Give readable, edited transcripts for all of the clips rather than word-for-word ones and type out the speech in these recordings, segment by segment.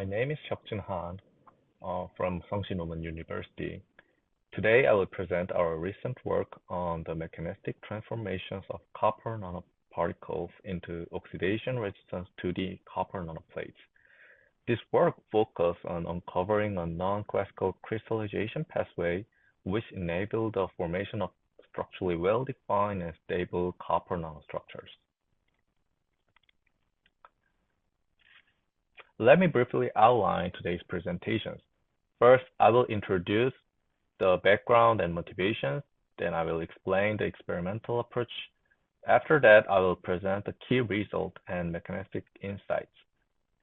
name is Hyeuk Jin Han from Sungshin University. Today, I will present our recent work on the mechanistic transformations of copper nanoparticles into oxidation-resistant 2D copper nanoplates. This work focused on uncovering a non-classical crystallization pathway which enabled the formation of structurally well-defined and stable copper nanostructures. Let me briefly outline today's presentations. First, I will introduce the background and motivations. Then I will explain the experimental approach. After that, I will present the key result and mechanistic insights.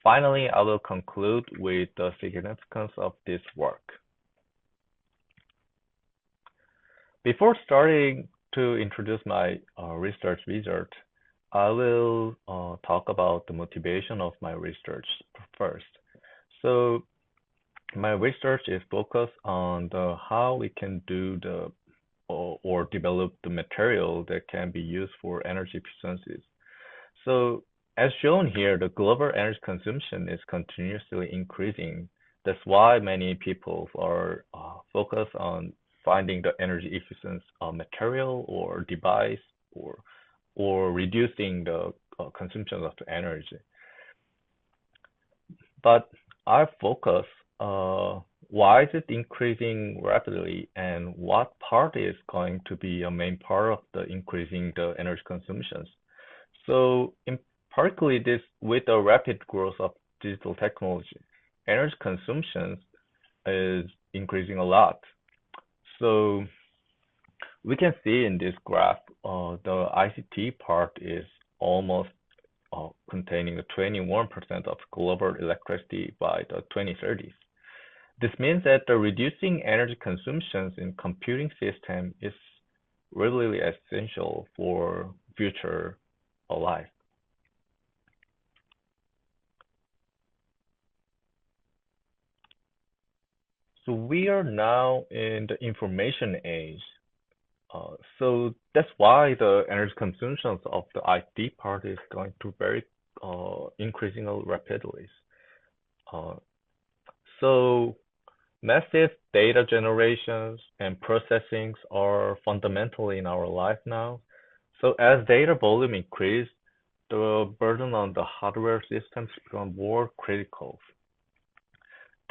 Finally, I will conclude with the significance of this work. Before starting to introduce my research result, I will talk about the motivation of my research first. So my research is focused on how we can do or develop the material that can be used for energy efficiencies. So as shown here, the global energy consumption is continuously increasing. That's why many people are focused on finding the energy efficient material or device or reducing the consumption of the energy. But our focus, why is it increasing rapidly, and what part is going to be a main part of the increasing the energy consumptions? So in particularly this, with the rapid growth of digital technology, energy consumption is increasing a lot. So we can see in this graph, the ICT part is almost containing the 21% of global electricity by the 2030s. This means that the reducing energy consumptions in computing system is really essential for future life. So we are now in the information age. So that's why the energy consumption of the IT part is going to very increasing rapidly. So massive data generations and processings are fundamental in our life now. So as data volume increase, the burden on the hardware systems become more critical.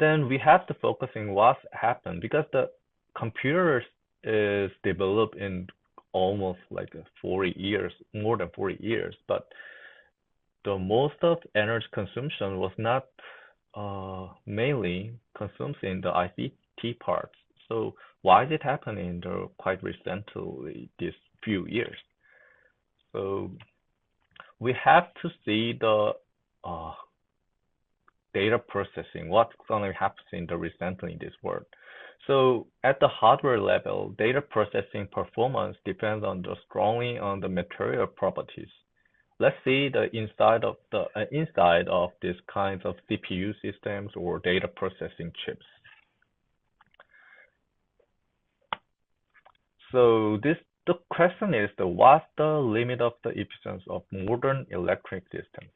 Then we have to focus on what's happened because the computers is developed in almost like 40 years, more than 40 years, but the most of energy consumption was not mainly consumed in the ICT parts. So why is it happening quite recently, these few years? So we have to see the data processing, what's going to happen recently in this world. So at the hardware level, data processing performance depends strongly on the material properties. Let's see the inside of these kinds of CPU systems or data processing chips. So the question is what's the limit of the efficiency of modern electric systems?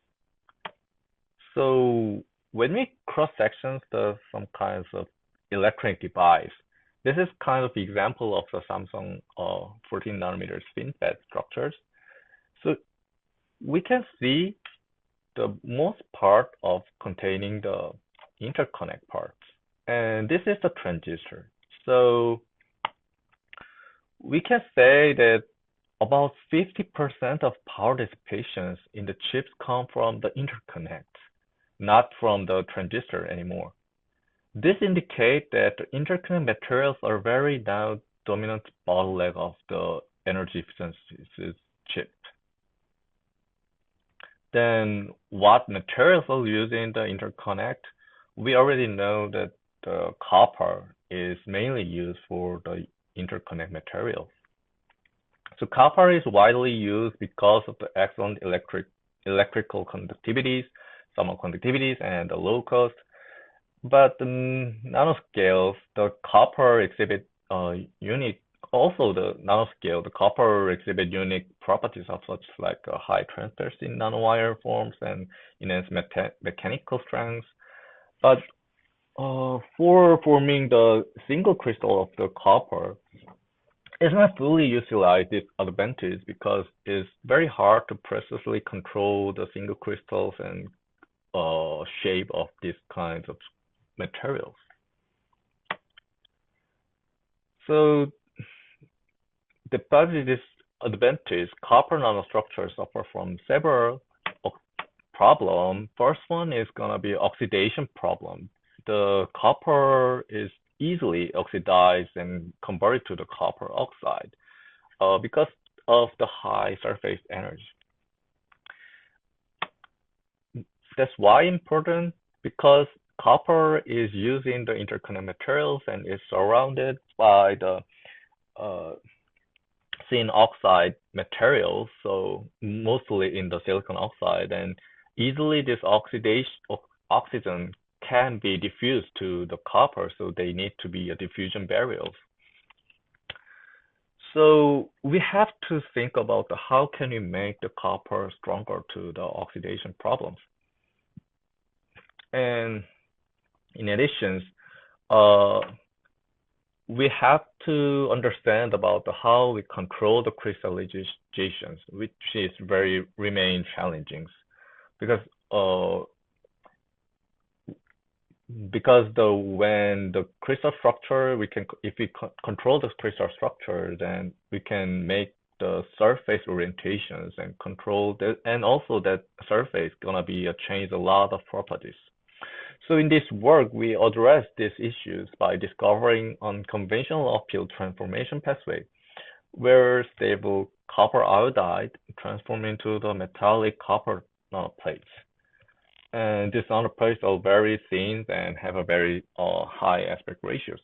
So when we cross-section some kinds of electronic device, this is kind of example of the Samsung 14 nanometer FinFET structures. So we can see the most part of containing the interconnect parts, and this is the transistor. So we can say that about 50% of power dissipations in the chips come from the interconnect, not from the transistor anymore. This indicates that the interconnect materials are very now dominant bottleneck of the energy efficiency chip. Then what materials are used in the interconnect? We already know that the copper is mainly used for the interconnect materials. So copper is widely used because of the excellent electrical conductivities, thermal conductivities, and the low cost. But the nanoscales, the copper exhibit unique. Also, the nanoscale, the copper exhibit unique properties of such like high transparency nanowire forms and enhanced mechanical strength. But for forming the single crystal of the copper, it's not fully utilize this advantage because it's very hard to precisely control the single crystals and shape of these kinds of materials. So despite this advantage, copper nanostructures suffer from several problems. First one is gonna be oxidation problem. The copper is easily oxidized and converted to the copper oxide because of the high surface energy. That's why important because copper is used in the interconnect materials and is surrounded by the uh, thin oxide materials, so mostly in the silicon oxide, and easily this oxygen can be diffused to the copper, so they need to be a diffusion barriers. So we have to think about how can we make the copper stronger to the oxidation problems. And in addition, uh, we have to understand about how we control the crystallizations, which is very remain challenging because uh the when the crystal structure we can if we control the crystal structure, then we can make the surface orientations and control that, and also that surface gonna be change a lot of properties. So in this work, we address these issues by discovering unconventional uphill transformation pathway where stable copper iodide transform into the metallic copper nanoplates. And these nanoplates are very thin and have a very high aspect ratios.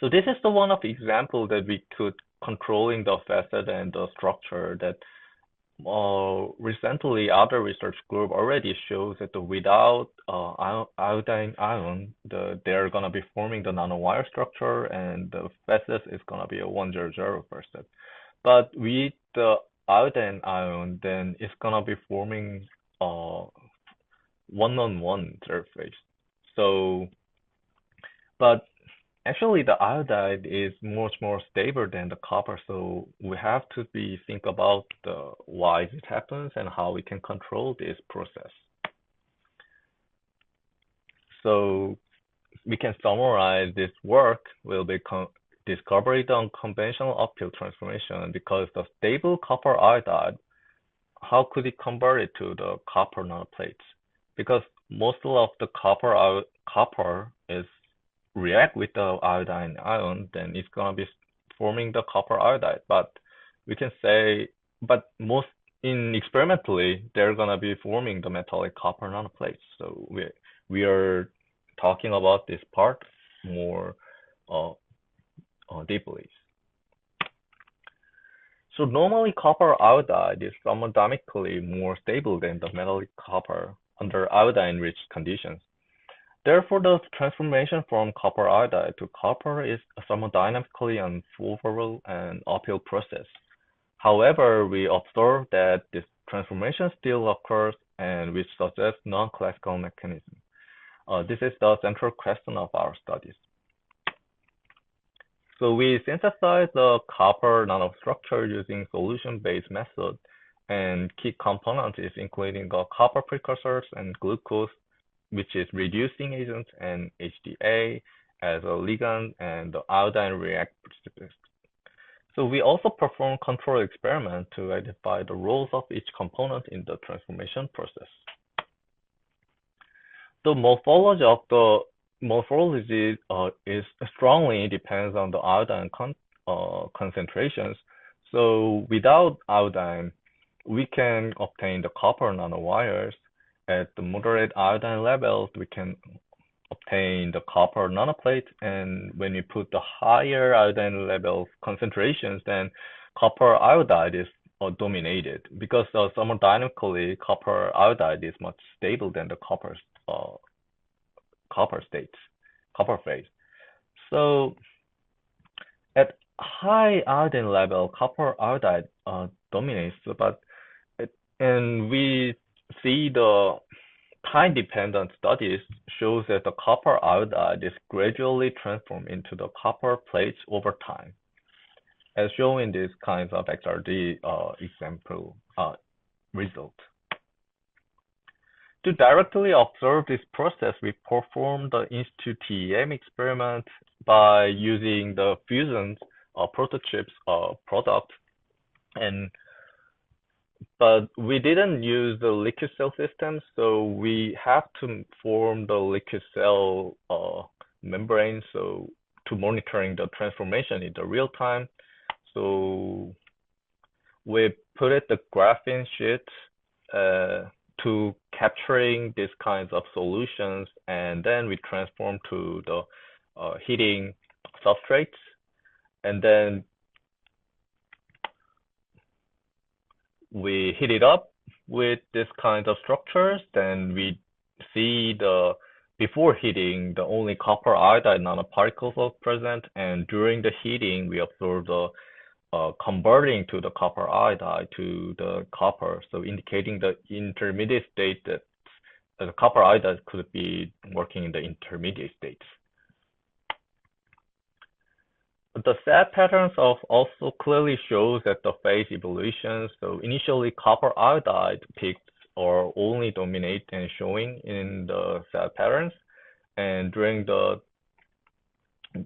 So this is the one of the example that we could controlling the facet and the structure that recently, other research group already shows that without iodine ion, they're gonna be forming the nanowire structure, and the facet is gonna be a 100%. But with the iodine ion, then it's gonna be forming uh one-on-one surface. So, but actually, the iodide is much more stable than the copper, so we have to be think about why it happens and how we can control this process. So we can summarize this work will be discovery on conventional uphill transformation because the stable copper iodide, how could it convert it to the copper nanoplates? Because most of the copper is react with the iodine ion, then it's gonna be forming the copper iodide. But we can say, but most in experimentally, they're gonna be forming the metallic copper nanoplates. So we are talking about this part more uh, deeply. So normally copper iodide is thermodynamically more stable than the metallic copper under iodine-rich conditions. Therefore, the transformation from copper iodide to copper is thermodynamically unfavorable and uphill process. However, we observe that this transformation still occurs and which suggests non-classical mechanism. This is the central question of our studies. So we synthesize the copper nanostructure using solution-based method, and key components is including the copper precursors and glucose, which is reducing agent, and HDA as a ligand, and the iodine react precipitate. So we also perform control experiment to identify the roles of each component in the transformation process. The morphology is strongly depends on the iodine concentrations. So without iodine, we can obtain the copper nanowires. At the moderate iodine levels, we can obtain the copper nanoplate, and when we put the higher iodine level concentrations, then copper iodide is dominated because thermodynamically copper iodide is much stable than the uh, copper states, copper phase. So at high iodine level, copper iodide dominates, but and we see the time-dependent studies shows that the copper iodide is gradually transformed into the copper plates over time, as shown in these kinds of XRD example result. To directly observe this process, we performed the In-Situ TEM experiment by using the fusion Protochips product, but we didn't use the liquid cell system, so we have to form the liquid cell membrane to monitoring the transformation in the real time. So we put it the graphene sheet to capturing these kinds of solutions, and then we transform to the heating substrates, and then we heat it up with this kind of structures. Then we see before heating, the only copper iodide nanoparticles are present, and during the heating, we observe the converting to the copper iodide to the copper, so indicating the intermediate state that the copper iodide could be working in the intermediate states. The set patterns also clearly shows that the phase evolution. So initially, copper iodide peaks are only dominate and showing in the set patterns, and during the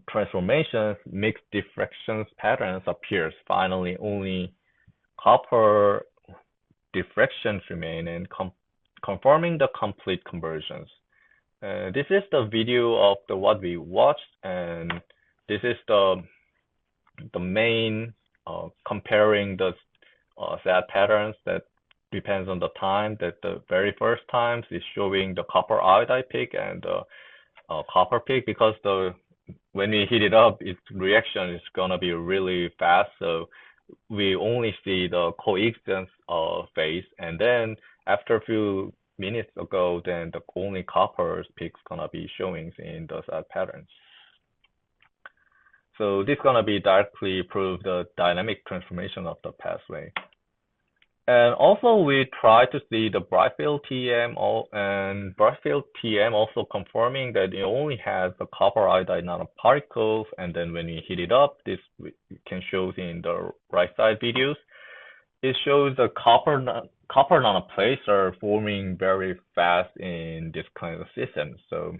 transformations, mixed diffractions patterns appears. Finally, only copper diffractions remain and confirming the complete conversions. This is the video of what we watched, and this is the main comparing the set patterns that depends on the time. That the very first times is showing the copper iodide peak and the copper peak, because when we heat it up, its reaction is gonna be really fast. So we only see the coexistence phase, and then after a few minutes ago, then the only copper peak's gonna be showing in the set patterns. So this is gonna be directly prove the dynamic transformation of the pathway. And also we try to see the bright field TM, and bright field TM also confirming that it only has the copper iodide nanoparticles, and then when we heat it up, this we can show in the right side videos. It shows the copper nanoplates are forming very fast in this kind of system. So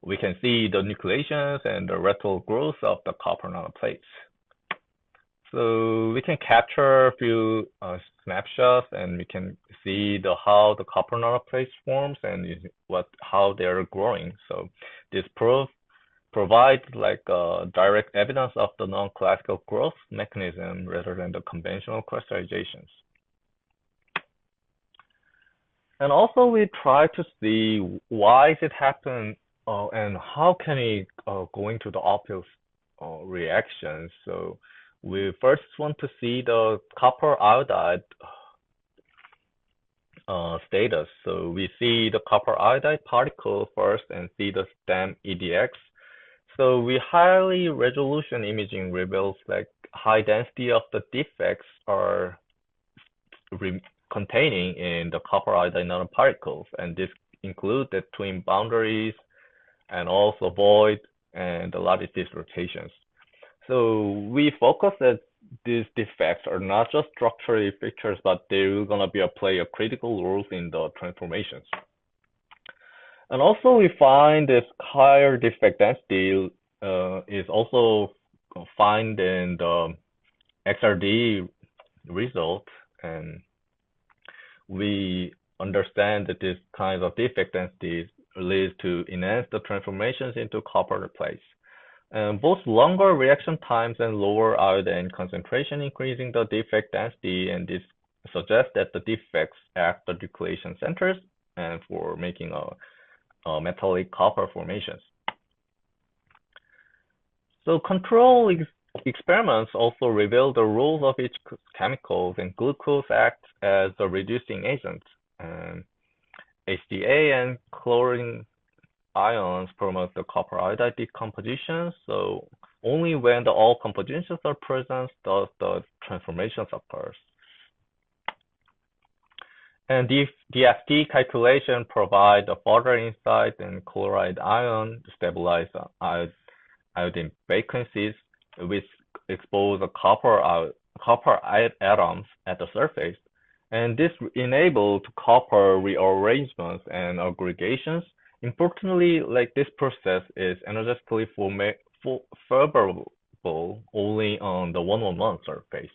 we can see the nucleations and the reticle growth of the copper nanoplates. So we can capture a few snapshots, and we can see how the copper nanoplates forms and how they are growing. So this provides like direct evidence of the non-classical growth mechanism rather than the conventional crystallizations. And also we try to see why it happen and how can it go into the opposite reactions. So we first want to see the copper iodide status. So we see the copper iodide particle first and see the stem EDX. So we highly resolution imaging reveals like high density of the defects are containing in the copper iodide nanoparticles, and this include the twin boundaries and also void and the lattice dislocations. So we focus that these defects are not just structural features, but they're gonna play a critical role in the transformations. And also we find this higher defect density is also found in the XRD result, and we understand that this kind of defect densities leads to enhance the transformations into copper plates. Both longer reaction times and lower iodine concentration increasing the defect density, and this suggests that the defects act the nucleation centers and for making a metallic copper formations. So control experiments also reveal the roles of each chemicals, and glucose acts as the reducing agent. HDA and chlorine ions promote the copper iodide decomposition. So only when all compositions are present does the transformations occurs. And the DFT calculation provide a further insight in chloride ion to stabilize iodine vacancies, which expose the copper atoms at the surface. And this enabled copper rearrangements and aggregations. Importantly, like this process is energetically favorable only on the 111 surface.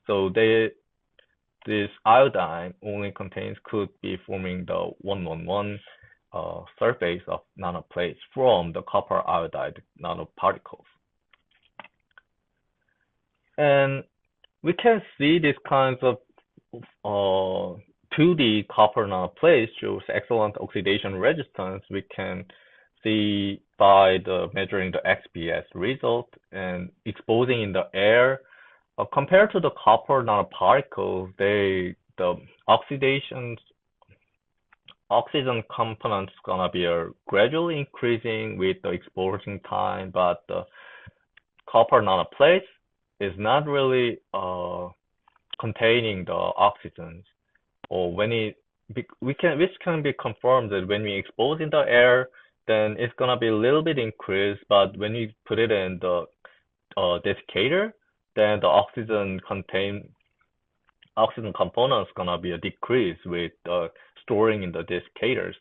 So this iodine only could be forming the 111 surface of nanoplates from the copper iodide nanoparticles. And we can see these kinds of 2D copper nanoplates shows excellent oxidation resistance. We can see by the measuring the XPS result and exposing in the air. Compared to the copper nanoparticles, the oxygen components gonna be gradually increasing with the exposing time, but the copper nanoplates is not really containing the oxygens, or which can be confirmed that when we expose in the air, then it's gonna be a little bit increased, but when you put it in the desiccator, then the oxygen components gonna be a decrease with storing in the desiccators.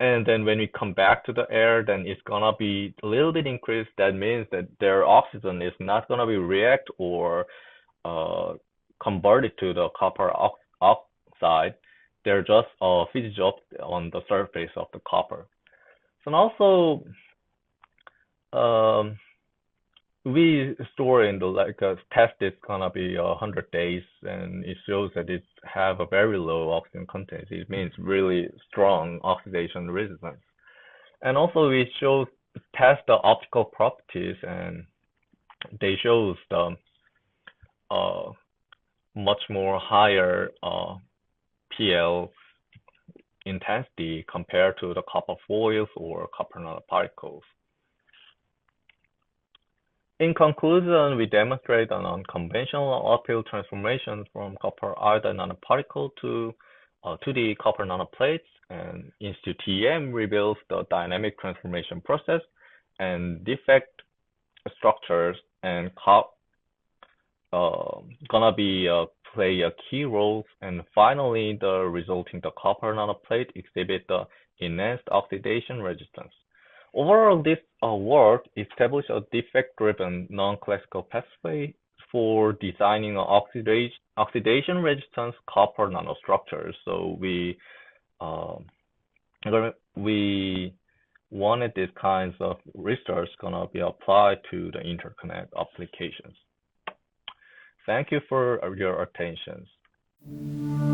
And then when we come back to the air, then it's gonna be a little bit increased. That means that their oxygen is not gonna be react or converted to the copper oxide. They're just fizzed up on the surface of the copper. So also, um, we store in the test is gonna be 100 days, and it shows that it have a very low oxygen content. It means really strong oxidation resistance. And also we test the optical properties, and they shows the uh, much more higher PL intensity compared to the copper foils or copper nanoparticles. In conclusion, we demonstrate an unconventional uphill transformation from copper iodide nanoparticle to the copper nanoplates, and In-Situ TEM reveals the dynamic transformation process and defect structures, and gonna be play a key role. And finally, the resulting the copper nanoplate exhibit the enhanced oxidation resistance. Overall, this work established a defect-driven non-classical pathway for designing an oxidation-resistant copper nanostructures. So um, we wanted these kinds of research gonna be applied to the interconnect applications. Thank you for your attention.